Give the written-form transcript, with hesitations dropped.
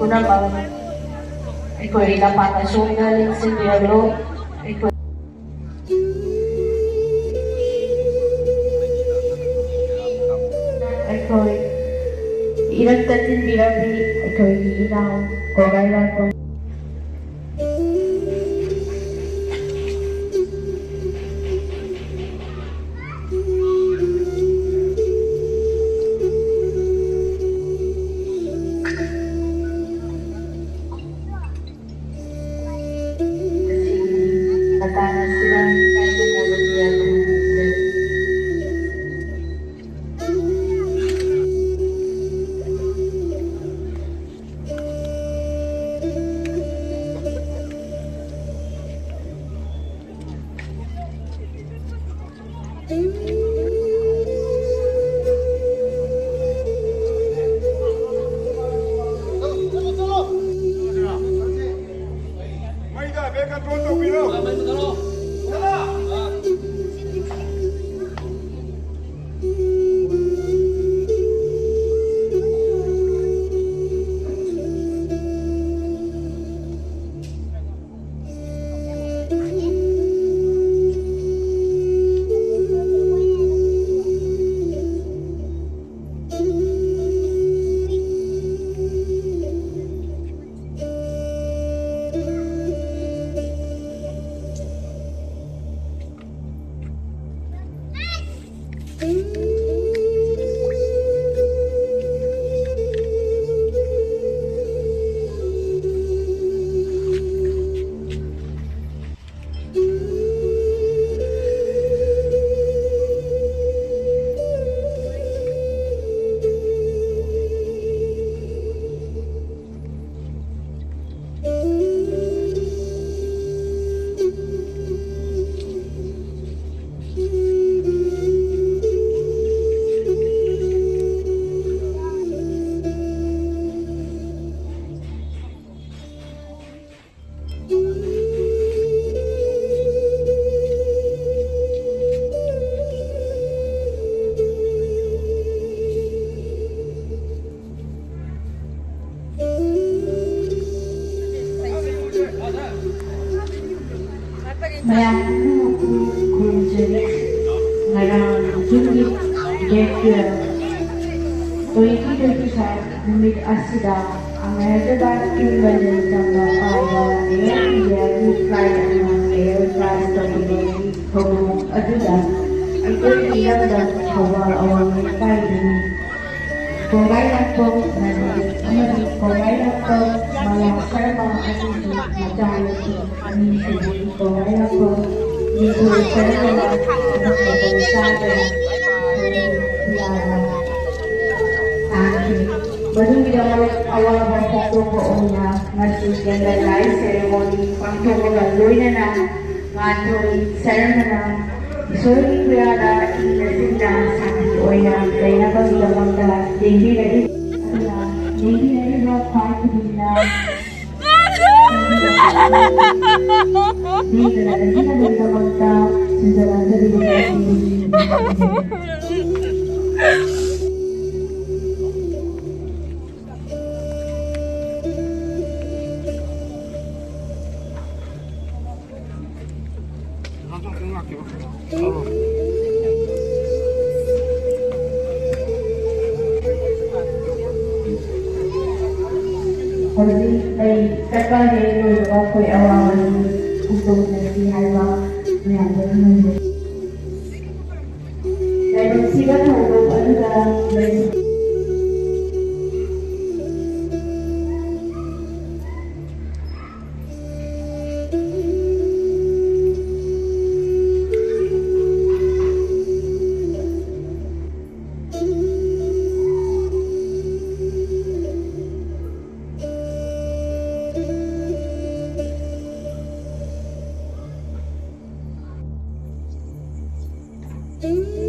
Punamang aikoy napatasong na rin sa Diablo. Aikoy iragtatin birabi aikoy inaw Kongbrailatpam. Matanas sila kahit umulan niya Mayang Kunjali Narang Juni Dekya 2025 Numit Asida Ahmedabad Kongbrailatpam Awaba Air Flight Air Flight Terminal Hong Aduda Aikoy Ilang Hawar Awang Kaidini Kongbrailatpam Kongbrailatpam Malang Sarma Anisi Majalaki Anisi Kongbrailatpam Nganthoi Sarma Maphamda Baru bidang awal Phondokkhre na masih ganda ceremony Phondokkhre loy na Nganthoi ceremony isuri kuya inasinda sabi oya kaya ba Maphamda Leikhidraba Phondokkhre Holy ay kakahe lo ako'y awawan untuk nasihay ba mayroon mo. Dahil sila na huwag ano na Mm-hmm.